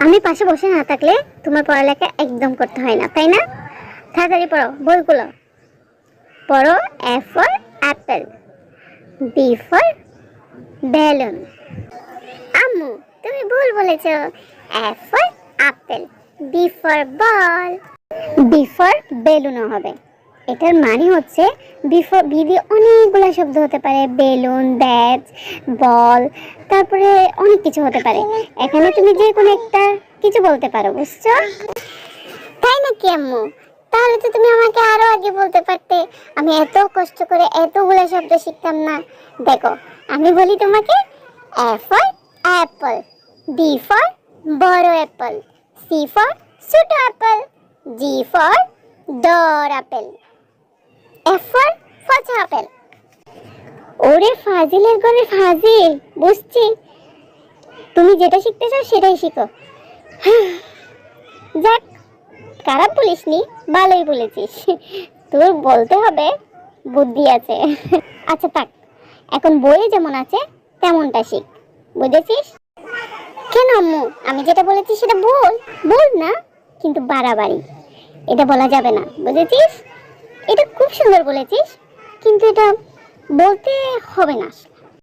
আমি পাশে বসে না থাকলে তোমার পড়ালেখা একদম করতে হয় না, তাই না? তাড়াতাড়ি পড়ো বইগুলো। পড়ো। A for apple, B for balloon. আম্মু, তুমি ভুল বলেছো। A for apple, B for ball. B for বেলুনও হবে। এটার মানে হচ্ছে বি দিয়ে অনেকগুলো শব্দ হতে পারে, বেলুন, ব্যাট, বল, তারপরে অনেক কিছু হতে পারে। এখানে তুমি যে কোনো একটা কিছু বলতে পারো, বুঝছো? তাই নাকি আম্মু? তাহলে তো তুমি আমাকে আরো আগে বলতে পারতে। আমি এত কষ্ট করে এতগুলো শব্দ শিখতাম না। দেখো, আমি বলি তোমাকে, A for apple, B for বড় অ্যাপল, সি ফর ছোট অ্যাপল, জি ফর দর আপেল, এফ ফর ফচা আপেল। ওরে ফাজিলের ঘরে ফাজিল, বুঝছি। তুমি যেটা শিখতে চাও সেটাই শিখো। যাক, খারাপ বলিসনি, ভালোই বলেছিস। তোর বলতে হবে বুদ্ধি আছে। আচ্ছা থাক, এখন বইয়ে যেমন আছে তেমনটা শিখ, বুঝেছিস? কেন আম্মু, আমি যেটা বলেছি সেটা বল। বল না, কিন্তু বাড়াবাড়ি এটা বলা যাবে না, বুঝেছিস? এটা খুব সুন্দর বলেছিস, কিন্তু এটা বলতে হবে না।